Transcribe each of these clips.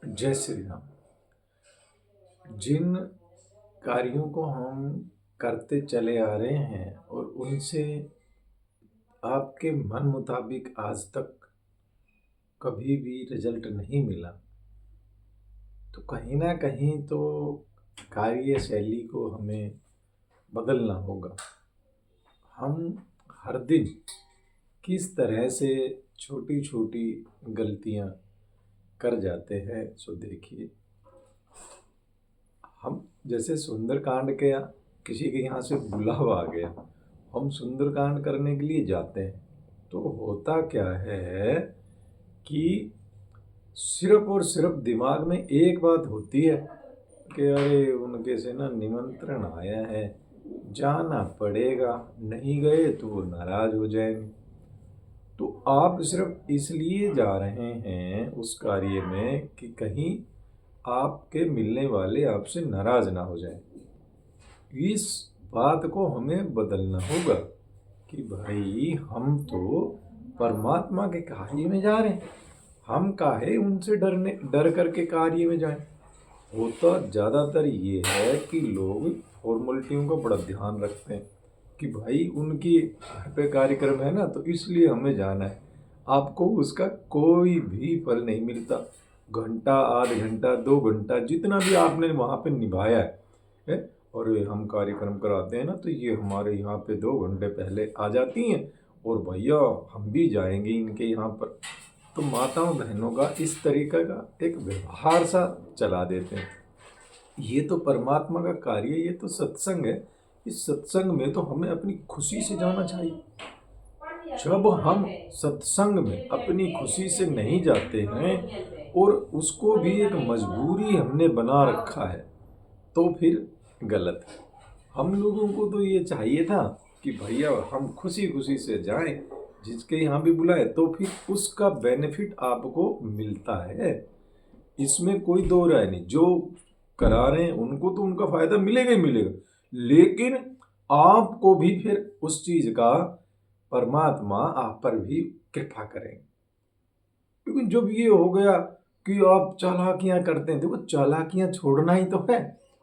जय श्री राम। जिन कार्यों को हम करते चले आ रहे हैं और उनसे आपके मन मुताबिक आज तक कभी भी रिजल्ट नहीं मिला, तो कहीं ना कहीं तो कार्य शैली को हमें बदलना होगा। हम हर दिन किस तरह से छोटी छोटी गलतियां कर जाते हैं, सो देखिए। हम जैसे सुंदरकांड के किसी के यहाँ से बुलावा आ गया, हम सुंदरकांड करने के लिए जाते हैं, तो होता क्या है कि सिर्फ और सिर्फ दिमाग में एक बात होती है कि अरे उनके से ना निमंत्रण आया है, जाना पड़ेगा, नहीं गए तो वो नाराज हो जाएंगे। तो आप सिर्फ इसलिए जा रहे हैं उस कार्य में कि कहीं आपके मिलने वाले आपसे नाराज ना हो जाए। इस बात को हमें बदलना होगा कि भाई हम तो परमात्मा के कार्य में जा रहे हैं, हम काहे उनसे डर करके कार्य में जाएं। होता ज़्यादातर ये है कि लोग फॉर्मेलिटियों का बड़ा ध्यान रखते हैं कि भाई उनकी घर पे कार्यक्रम है ना, तो इसलिए हमें जाना है। आपको उसका कोई भी फल नहीं मिलता। घंटा, आध घंटा, 2 घंटा, जितना भी आपने वहाँ पे निभाया है, और हम कार्यक्रम कराते हैं ना, तो ये हमारे यहाँ पे 2 घंटे पहले आ जाती हैं और भैया हम भी जाएंगे इनके यहाँ पर। तो माताओं बहनों का इस तरीके का एक व्यवहार सा चला देते हैं। ये तो परमात्मा का कार्य, ये तो सत्संग है। इस सत्संग में तो हमें अपनी खुशी से जाना चाहिए। जब हम सत्संग में अपनी खुशी से नहीं जाते हैं और उसको भी एक मजबूरी हमने बना रखा है, तो फिर गलत है। हम लोगों को तो ये चाहिए था कि भैया हम खुशी खुशी से जाएं, जिसके यहाँ भी बुलाए, तो फिर उसका बेनिफिट आपको मिलता है। इसमें कोई दो राय नहीं। जो करा रहे हैं उनको तो उनका फायदा मिलेगा ही मिलेगा, लेकिन आपको भी फिर उस चीज का परमात्मा आप पर भी कृपा करेंगे। क्योंकि जब ये हो गया कि आप चालाकियां करते हैं, देखो चालाकियां छोड़ना ही तो है,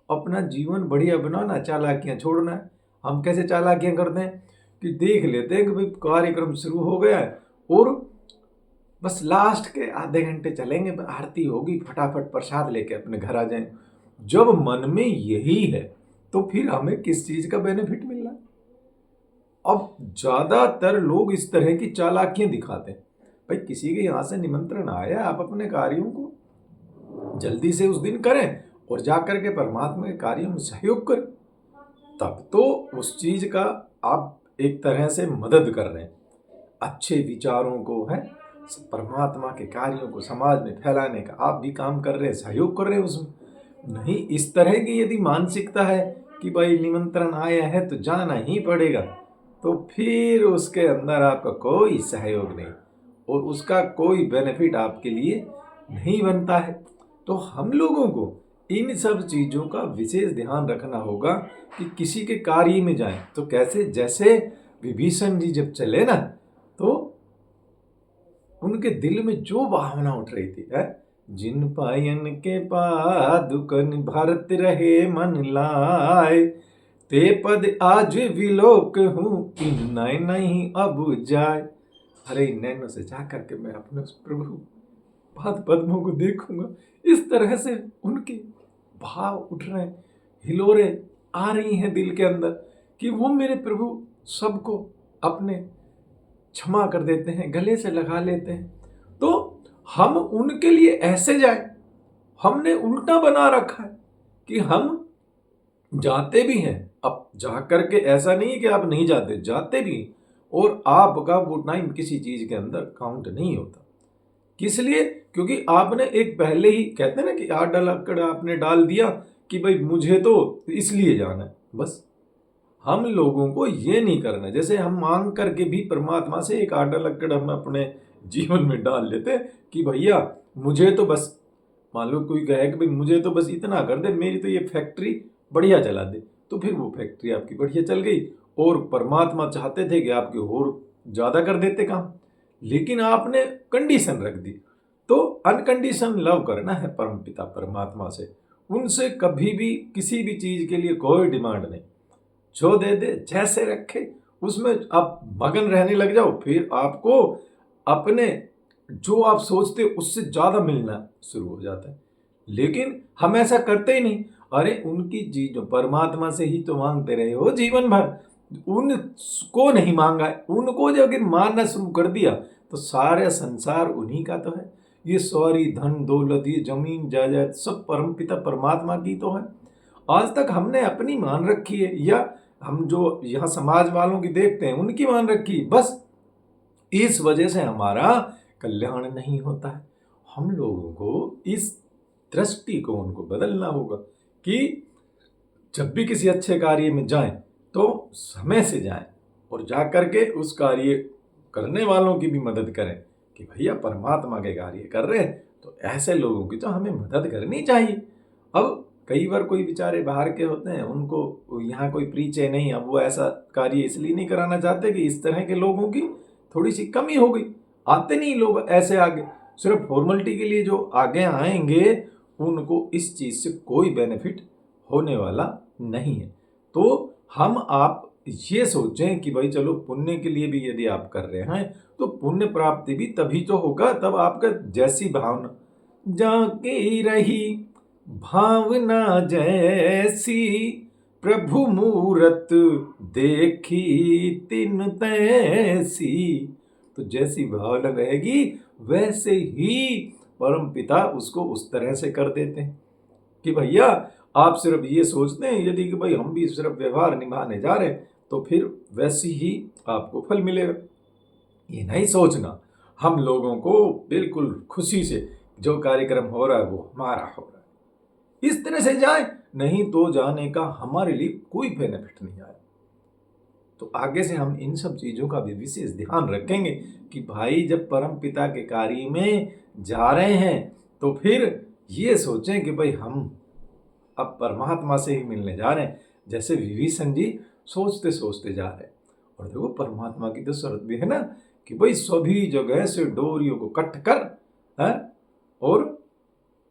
अपना जीवन बढ़िया बनाना, चालाकियां छोड़ना है। हम कैसे चालाकियां करते हैं कि देख लेते हैं कि भाई कार्यक्रम शुरू हो गया है और बस लास्ट के आधे घंटे चलेंगे, आरती होगी, फटाफट प्रसाद लेके अपने घर आ जाएं। जब मन में यही है तो फिर हमें किस चीज का बेनिफिट मिल रहा है? अब ज्यादातर लोग इस तरह की चालाकियां दिखाते हैं। भाई किसी के यहाँ से निमंत्रण आया, आप अपने कार्यों को जल्दी से उस दिन करें और जाकर के परमात्मा के कार्यों में सहयोग करें, तब तो उस चीज का आप एक तरह से मदद कर रहे हैं। अच्छे विचारों को है, परमात्मा के कार्यों को समाज में फैलाने का आप भी काम कर रहे हैं, सहयोग कर रहे हैं उसमें। नहीं इस तरह की यदि मानसिकता है कि भाई निमंत्रण आया है तो जाना ही पड़ेगा, तो फिर उसके अंदर आपका कोई सहयोग नहीं और उसका कोई बेनिफिट आपके लिए नहीं बनता है। तो हम लोगों को इन सब चीजों का विशेष ध्यान रखना होगा कि किसी के कार्य में जाएं तो कैसे, जैसे विभीषण जी जब चले ना, तो उनके दिल में जो भावना उठ रही थी है, जिन पायन के पादुकन भरत रहे मन लाए, ते पद आज विलोक हूँ इन नैन नहीं अब जाए। अरे इन नैनों से जाकर के मैं अपने उस प्रभु पाद पद्मों को देखूंगा। इस तरह से उनके भाव उठ रहे हैं, हिलोरे आ रही हैं दिल के अंदर कि वो मेरे प्रभु सबको अपने क्षमा कर देते हैं, गले से लगा लेते हैं। तो हम उनके लिए ऐसे जाए, हमने उल्टा बना रखा है कि हम जाते भी हैं। अब जाकर के ऐसा नहीं है कि आप नहीं जाते, जाते भी, और आपका वो टाइम किसी चीज के अंदर काउंट नहीं होता। किस लिए? क्योंकि आपने एक पहले ही कहते हैं ना कि आठ डाल आपने डाल दिया कि भाई मुझे तो इसलिए जाना है। बस हम लोगों को ये नहीं करना। जैसे हम मांग करके भी परमात्मा से एक आधा लक्कड़ हम अपने जीवन में डाल लेते हैं कि भैया मुझे तो बस, मान लो कोई कहे कि भाई मुझे तो बस इतना कर दे, मेरी तो ये फैक्ट्री बढ़िया चला दे, तो फिर वो फैक्ट्री आपकी बढ़िया चल गई और परमात्मा चाहते थे कि आपके और ज़्यादा कर देते काम, लेकिन आपने कंडीशन रख दी। तो अनकंडीशन लव करना है परमपिता परमात्मा से, उनसे कभी भी किसी भी चीज के लिए कोई डिमांड नहीं, जो दे दे जैसे रखे उसमें आप मगन रहने लग जाओ, फिर आपको अपने जो आप सोचते उससे ज्यादा मिलना शुरू हो जाता है। लेकिन हम ऐसा करते ही नहीं। अरे उनकी चीजों परमात्मा से ही तो मांगते रहे हो जीवन भर, उनको नहीं मांगा है। उनको जब अगर मानना शुरू कर दिया तो सारे संसार उन्हीं का तो है। ये सारी धन दौलत, ये जमीन जायदाद सब परमपिता परमात्मा की तो है। आज तक हमने अपनी मान रखी है, या हम जो यहाँ समाज वालों की देखते हैं उनकी मान रखी है। बस इस वजह से हमारा कल्याण नहीं होता है। हम लोगों को इस दृष्टिकोण को बदलना होगा कि जब भी किसी अच्छे कार्य में जाएं तो समय से जाएं और जा करके उस कार्य करने वालों की भी मदद करें कि भैया परमात्मा के कार्य कर रहे हैं तो ऐसे लोगों की तो हमें मदद करनी चाहिए। अब कई बार कोई बेचारे बाहर के होते हैं, उनको यहाँ कोई प्रीचे नहीं, अब वो ऐसा कार्य इसलिए नहीं कराना चाहते कि इस तरह के लोगों की थोड़ी सी कमी हो गई, आते नहीं लोग ऐसे आगे, सिर्फ फॉर्मेलिटी के लिए जो आगे आएंगे उनको इस चीज से कोई बेनिफिट होने वाला नहीं है। तो हम आप ये सोचें कि भाई चलो पुण्य के लिए भी यदि आप कर रहे हैं तो पुण्य प्राप्ति भी तभी तो होगा तब आपका जैसी भावना जाके रही, भावना जैसी प्रभु मूरत देखी तिन तैसी। तो जैसी भावना रहेगी वैसे ही परम पिता उसको उस तरह से कर देते हैं कि भैया आप सिर्फ ये सोचते हैं यदि कि भाई हम भी सिर्फ व्यवहार निभाने जा रहे हैं तो फिर वैसी ही आपको फल मिलेगा। ये नहीं सोचना हम लोगों को बिल्कुल खुशी से जो कार्यक्रम हो रहा है वो हमारा हो रहा है, इस तरह से जाए, नहीं तो जाने का हमारे लिए कोई बेनिफिट नहीं आया। तो आगे से हम इन सब चीजों का भी विशेष ध्यान रखेंगे कि भाई जब परम पिता के कार्य में जा रहे हैं तो फिर ये सोचें कि भाई हम अब परमात्मा से ही मिलने जा रहे हैं, जैसे विभीषण जी सोचते सोचते जा रहे हैं। और देखो परमात्मा की तो शर्त भी है ना कि भाई सभी जगह से डोरियों को कट कर है और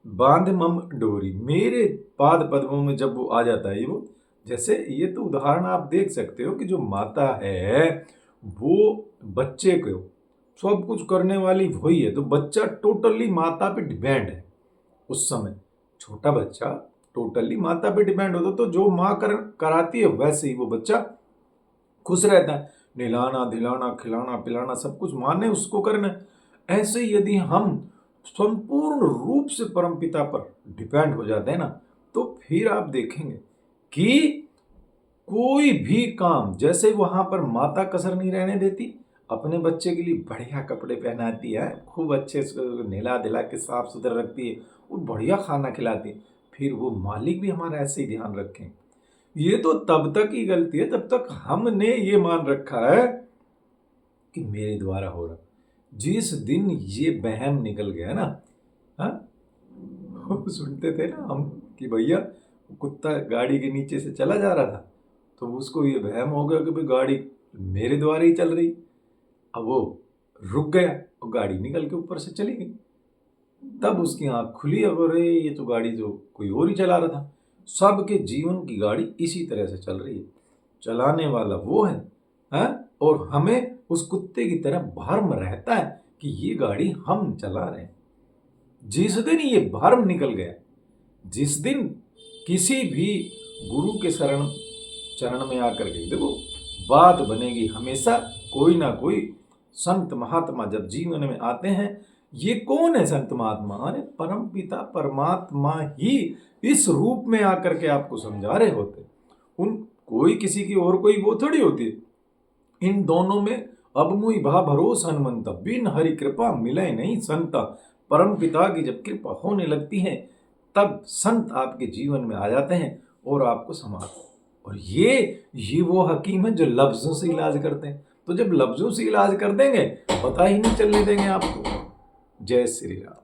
बांध मम डोरी, मेरे पाद पद्मों में जब वो आ जाता है वो, जैसे ये तो उदाहरण आप देख सकते हो कि जो माता है वो बच्चे को सब कुछ करने वाली वही है, तो बच्चा टोटली माता पे डिपेंड है। उस समय छोटा बच्चा टोटली माता पे डिपेंड होता, तो जो माँ कराती है वैसे ही वो बच्चा खुश रहता है, नहलाना धुलाना खिलाना पिलाना सब कुछ माँ ने उसको करना है। ऐसे ही यदि हम संपूर्ण रूप से परमपिता पर डिपेंड हो जाते हैं ना तो फिर आप देखेंगे कि कोई भी काम, जैसे वहां पर माता कसर नहीं रहने देती, अपने बच्चे के लिए बढ़िया कपड़े पहनाती है, खूब अच्छे से नहला दिला के साफ सुथरा रखती है और बढ़िया खाना खिलाती है, फिर वो मालिक भी हमारा ऐसे ही ध्यान रखें। ये तो तब तक ही गलती है तब तक हमने ये मान रखा है कि मेरे द्वारा हो रहा। जिस दिन ये वहम निकल गया ना, हाँ सुनते थे ना हम कि भैया कुत्ता गाड़ी के नीचे से चला जा रहा था तो उसको ये वहम हो गया कि भाई गाड़ी मेरे द्वारा ही चल रही। अब वो रुक गया और गाड़ी निकल के ऊपर से चली गई, तब उसकी आंख खुली, अब ये तो गाड़ी जो कोई और ही चला रहा था। सबके जीवन की गाड़ी इसी तरह से चल रही है, चलाने वाला वो है, और हमें उस कुत्ते की तरह भ्रम रहता है कि ये गाड़ी हम चला रहे हैं। जिस दिन ये भ्रम निकल गया, जिस दिन किसी भी गुरु के चरण में आकर के देखो बात बनेगी, हमेशा कोई ना कोई संत महात्मा जब जीवन में आते हैं। ये कौन है संत महात्मा? अरे परम पिता परमात्मा ही इस रूप में आकर के आपको समझा रहे होते। उन कोई किसी की और कोई वो थोड़ी होती है। इन दोनों में अब मुई भा भरोस हनुमंत, बिन हरि कृपा मिले नहीं संता। परम पिता की जब कृपा होने लगती है तब संत आपके जीवन में आ जाते हैं और आपको संभालते हैं। और ये वो हकीम है जो लफ्जों से इलाज करते हैं। तो जब लफ्जों से इलाज कर देंगे पता ही नहीं चलने देंगे आपको। जय श्री राम।